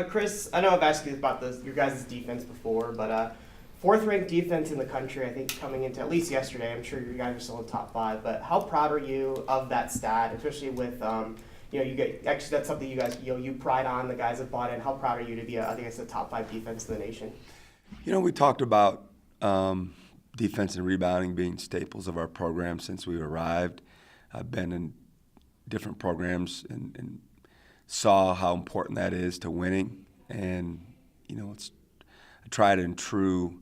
Chris, I know I've asked you about your guys' defense before, but fourth-ranked defense in the country, I think, coming into at least yesterday. I'm sure you guys are still in top five, but how proud are you of that stat, especially with you get actually that's something you guys you pride on. The guys have bought in. How proud are you to be, I think it's the top five defense in the nation? We talked about defense and rebounding being staples of our program since we arrived. I've been in different programs and saw how important that is to winning. And, it's a tried and true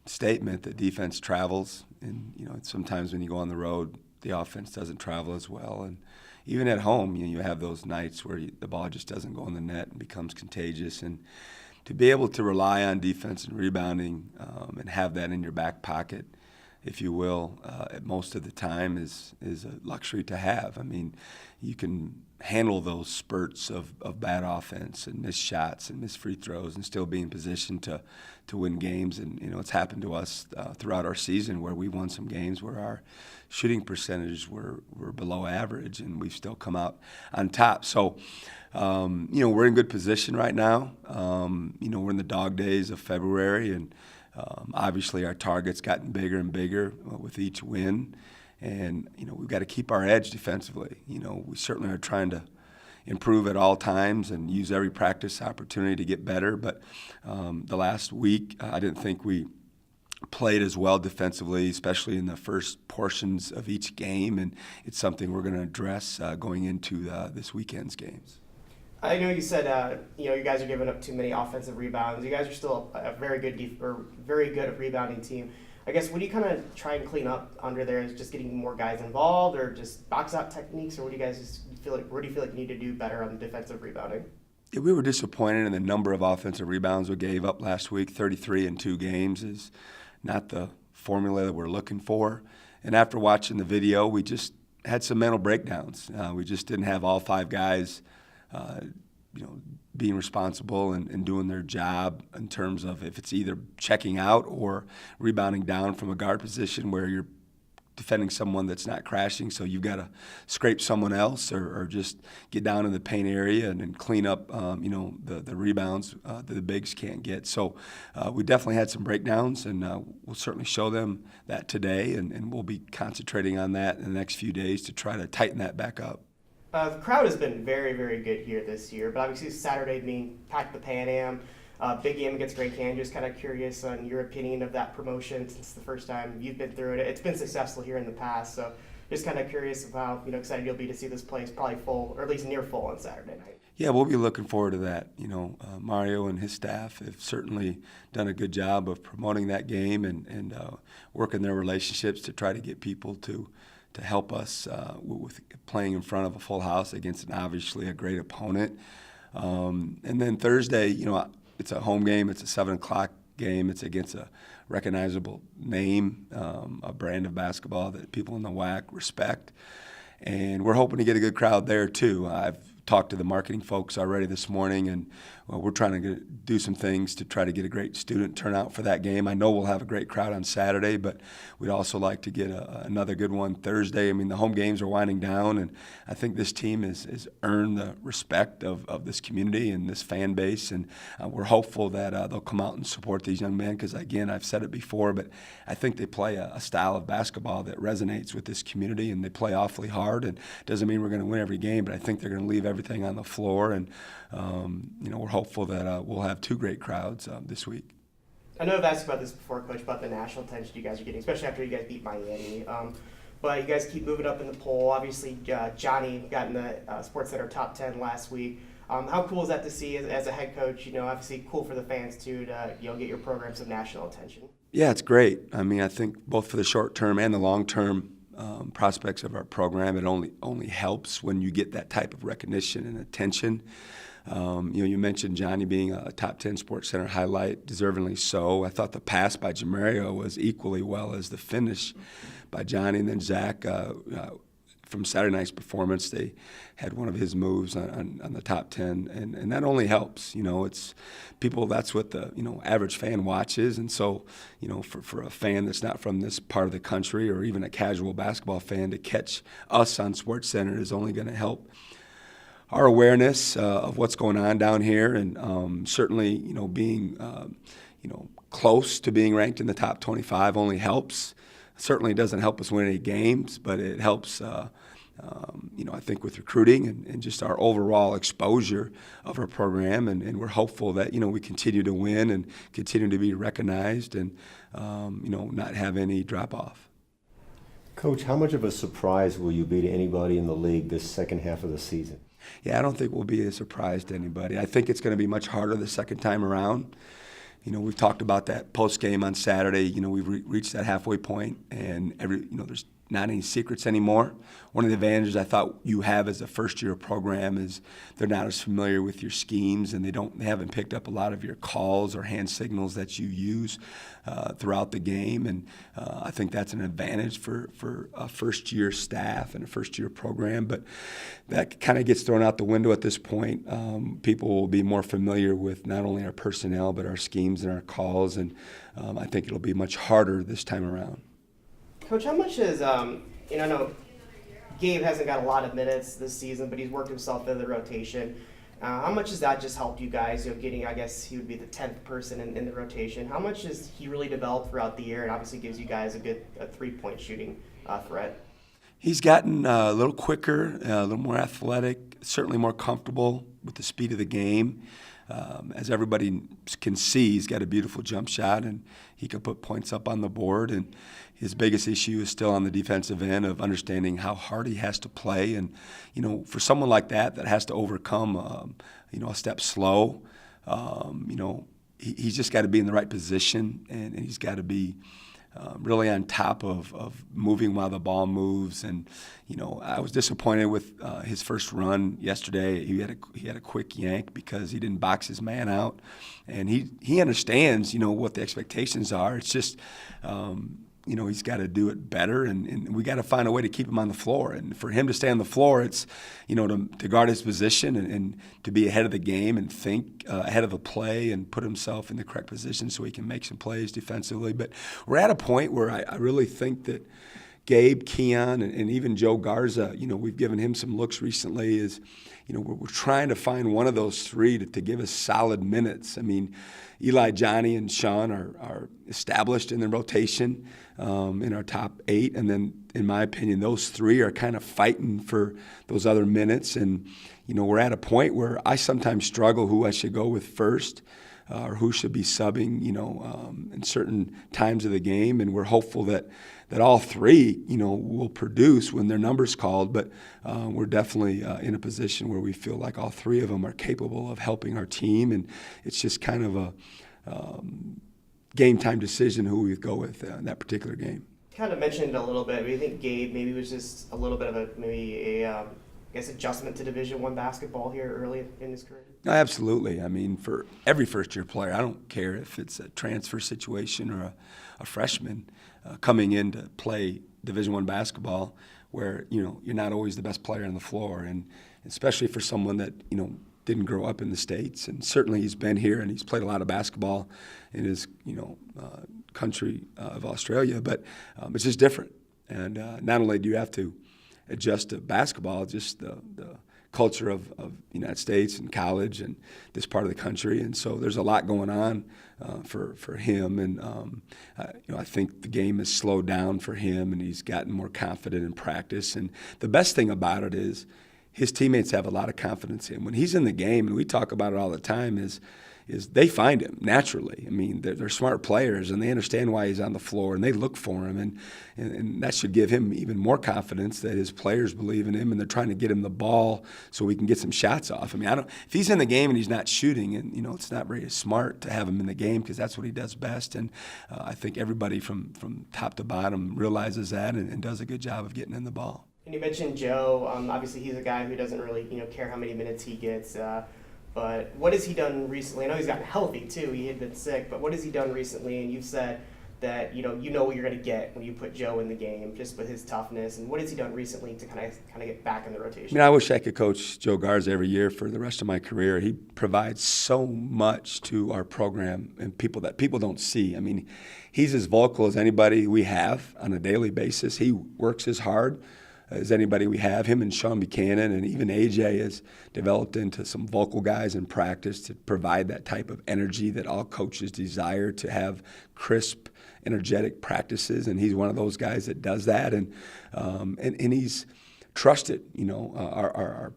statement that defense travels. And, sometimes when you go on the road, the offense doesn't travel as well. And even at home, you have those nights where the ball just doesn't go in the net and becomes contagious. And to be able to rely on defense and rebounding and have that in your back pocket, if you will, at most of the time is a luxury to have. I mean, you can handle those spurts of bad offense and missed shots and missed free throws and still be in position to win games. And, it's happened to us throughout our season where we won some games where our shooting percentages were below average and we've still come out on top. So, we're in good position right now. We're in the dog days of February, and obviously our target's gotten bigger and bigger with each win. And, we've got to keep our edge defensively. We certainly are trying to improve at all times and use every practice opportunity to get better. But the last week, I didn't think we played as well defensively, especially in the first portions of each game. And it's something we're going to address going into this weekend's games. I know you said you guys are giving up too many offensive rebounds. You guys are still a very good very good at rebounding team. I guess what do you kind of try and clean up under there? Is just getting more guys involved, or just box out techniques, or what do you guys just feel like? Where do you feel like you need to do better on defensive rebounding? Yeah, we were disappointed in the number of offensive rebounds we gave up last week. 33 in 2 games is not the formula that we're looking for. And after watching the video, we just had some mental breakdowns. We just didn't have all 5 guys being responsible and doing their job in terms of if it's either checking out or rebounding down from a guard position where you're defending someone that's not crashing, so you've got to scrape someone else or just get down in the paint area and then clean up, the rebounds that the bigs can't get. So we definitely had some breakdowns, and we'll certainly show them that today, and we'll be concentrating on that in the next few days to try to tighten that back up. The crowd has been very, very good here this year, but obviously Saturday being packed the Pan Am, big game against Grand Canyon. Just kind of curious on your opinion of that promotion since the first time you've been through it. It's been successful here in the past, so just kind of curious of how excited you'll be to see this place probably full, or at least near full on Saturday night. Yeah, we'll be looking forward to that. Mario and his staff have certainly done a good job of promoting that game and working their relationships to try to get people to help us with playing in front of a full house against obviously a great opponent. And then Thursday, it's a home game. It's a 7 o'clock game. It's against a recognizable name, a brand of basketball that people in the WAC respect. And we're hoping to get a good crowd there, too. I've talked to the marketing folks already this morning, and we're trying to do some things to try to get a great student turnout for that game. I know we'll have a great crowd on Saturday, but we'd also like to get another good one Thursday. I mean, the home games are winding down, and I think this team has earned the respect of this community and this fan base, and we're hopeful that they'll come out and support these young men because, again, I've said it before, but I think they play a style of basketball that resonates with this community, and they play awfully hard. And it doesn't mean we're going to win every game, but I think they're going to leave everything on the floor, and we're hopeful that we'll have 2 great crowds this week. I know I've asked about this before, Coach, about the national attention you guys are getting, especially after you guys beat Miami. But you guys keep moving up in the poll. Obviously, Johnny got in the SportsCenter top 10 last week. How cool is that to see as a head coach? Obviously cool for the fans too to get your program some national attention. Yeah, it's great. I mean, I think both for the short term and the long term prospects of our program, it only helps when you get that type of recognition and attention. You mentioned Johnny being a top 10 SportsCenter highlight, deservingly so. I thought the pass by Jamario was equally well as the finish by Johnny. And then Zach, from Saturday night's performance, they had one of his moves on the top 10, and that only helps. It's people. That's what the average fan watches, and so for a fan that's not from this part of the country or even a casual basketball fan to catch us on SportsCenter is only going to help our awareness of what's going on down here, and certainly, being close to being ranked in the top 25 only helps. Certainly doesn't help us win any games, but it helps. I think with recruiting and just our overall exposure of our program, and we're hopeful that we continue to win and continue to be recognized, and not have any drop off. Coach, how much of a surprise will you be to anybody in the league this second half of the season? Yeah, I don't think we'll be a surprise to anybody. I think it's going to be much harder the second time around. We've talked about that post game on Saturday. We've reached that halfway point, and there's not any secrets anymore. One of the advantages I thought you have as a first-year program is they're not as familiar with your schemes, and they haven't picked up a lot of your calls or hand signals that you use throughout the game, and I think that's an advantage for a first-year staff and a first-year program. But that kind of gets thrown out the window at this point. People will be more familiar with not only our personnel but our schemes and our calls, and I think it'll be much harder this time around. Coach, how much is, I know Gabe hasn't got a lot of minutes this season, but he's worked himself into the rotation. How much has that just helped you guys, getting, I guess he would be the 10th person in the rotation. How much has he really developed throughout the year, and obviously gives you guys a three-point shooting threat? He's gotten a little quicker, a little more athletic, certainly more comfortable with the speed of the game. As everybody can see, he's got a beautiful jump shot, and he can put points up on the board. And his biggest issue is still on the defensive end of understanding how hard he has to play. And, for someone like that has to overcome, a step slow, he's just got to be in the right position, and he's got to be really on top of moving while the ball moves. And I was disappointed with his first run yesterday. He had a quick yank because he didn't box his man out, and he understands what the expectations are. It's just he's got to do it better, and we got to find a way to keep him on the floor. And for him to stay on the floor, it's to guard his position and to be ahead of the game and think ahead of the play and put himself in the correct position so he can make some plays defensively. But we're at a point where I really think that Gabe, Keon, and even Joe Garza, we've given him some looks recently, is we're trying to find one of those three to give us solid minutes. I mean, Eli, Johnny, and Sean are established in the rotation in our top 8, and then, in my opinion, those three are kind of fighting for those other minutes. And we're at a point where I sometimes struggle who I should go with first, or who should be subbing, in certain times of the game. And we're hopeful that all three, will produce when their number's called. But we're definitely in a position where we feel like all three of them are capable of helping our team. And it's just kind of a game time decision who we go with in that particular game. Kind of mentioned a little bit. I think Gabe maybe was just a little bit of a adjustment to Division I basketball here early in his career. Absolutely. I mean, for every first-year player, I don't care if it's a transfer situation or a freshman coming in to play Division I basketball, where you're not always the best player on the floor, and especially for someone that didn't grow up in the States. And certainly he's been here and he's played a lot of basketball in his country of Australia, but it's just different. And not only do you have to adjust to basketball, just the culture of the United States and college and this part of the country. And so there's a lot going on for him. And, I think the game has slowed down for him, and he's gotten more confident in practice. And the best thing about it is his teammates have a lot of confidence in him. When he's in the game, and we talk about it all the time, is they find him naturally. I mean, they're smart players, and they understand why he's on the floor, and they look for him, and that should give him even more confidence that his players believe in him, and they're trying to get him the ball so we can get some shots off. I mean, if he's in the game and he's not shooting, and it's not very smart to have him in the game because that's what he does best. And I think everybody from top to bottom realizes that and does a good job of getting in the ball. And you mentioned Joe. Obviously, he's a guy who doesn't really care how many minutes he gets. But what has he done recently? I know he's gotten healthy too. He had been sick, but what has he done recently? And you've said that you know what you're going to get when you put Joe in the game, just with his toughness. And what has he done recently to kind of get back in the rotation? I mean, I wish I could coach Joe Garza every year for the rest of my career. He provides so much to our program and people that people don't see. I mean, he's as vocal as anybody we have on a daily basis. He works as hard as anybody we have. Him and Sean Buchanan and even AJ has developed into some vocal guys in practice to provide that type of energy that all coaches desire, to have crisp, energetic practices, and he's one of those guys that does that, and he's trusted. You know,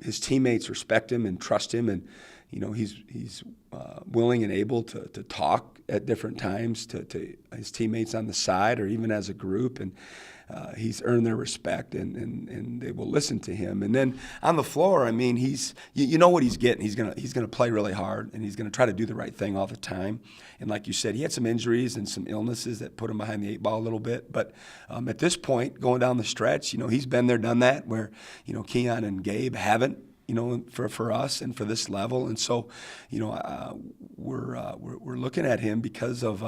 his teammates respect him and trust him, and you know he's willing and able to talk at different times to his teammates on the side or even as a group, and he's earned their respect, and they will listen to him. And then on the floor, I mean, you know what he's getting. He's gonna play really hard, and he's gonna try to do the right thing all the time. And like you said, he had some injuries and some illnesses that put him behind the 8 ball a little bit. But at this point, going down the stretch, you know, he's been there, done that, where you know Keon and Gabe haven't. You know, for us and for this level, and so, you know, we're looking at him because of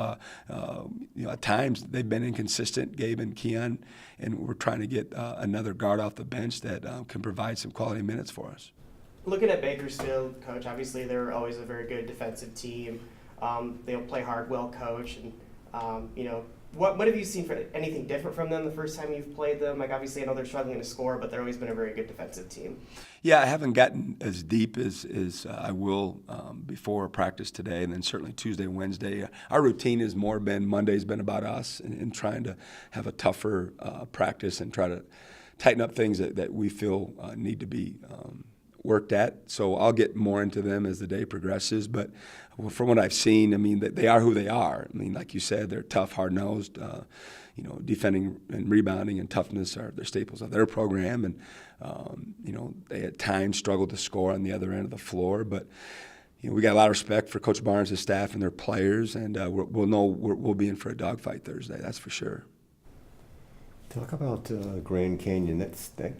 you know, at times they've been inconsistent, Gabe and Keon, and we're trying to get another guard off the bench that can provide some quality minutes for us. Looking at Bakersfield, Coach, obviously they're always a very good defensive team. They'll play hard, well coached, and you know. What have you seen for anything different from them the first time you've played them? Like, obviously, I know they're struggling to score, but they've always been a very good defensive team. Yeah, I haven't gotten as deep as I will before practice today, and then certainly Tuesday, Wednesday. Our routine has more been, Monday's been about us and trying to have a tougher practice and try to tighten up things that we feel need to be worked at. So I'll get more into them as the day progresses. But from what I've seen, I mean, they are who they are. I mean, like you said, they're tough, hard-nosed. You know, defending and rebounding and toughness are their staples of their program. And, you know, they at times struggle to score on the other end of the floor. But, you know, we got a lot of respect for Coach Barnes' staff and their players. And we'll know we'll be in for a dogfight Thursday, that's for sure. Talk about Grand Canyon. That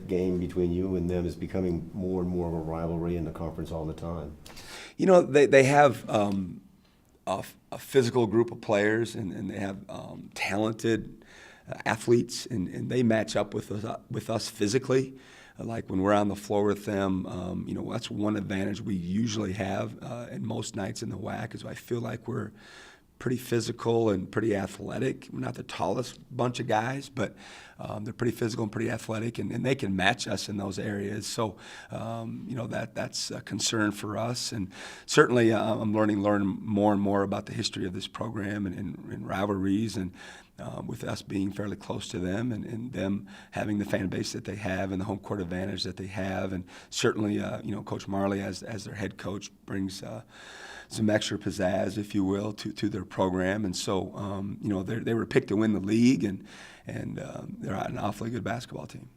game between you and them is becoming more and more of a rivalry in the conference all the time. You know, they have a physical group of players, and they have talented athletes, and they match up with us physically. Like when we're on the floor with them, you know, that's one advantage we usually have in most nights in the WAC, is I feel like we're pretty physical and pretty athletic. We're not the tallest bunch of guys, but they're pretty physical and pretty athletic, and they can match us in those areas. So, you know, that's a concern for us. And certainly I'm learning more and more about the history of this program and rivalries, and with us being fairly close to them, and them having the fan base that they have and the home court advantage that they have. And certainly, you know, Coach Marley as their head coach brings some extra pizzazz, if you will, to their program. And so, you know, they were picked to win the league, and they're an awfully good basketball team.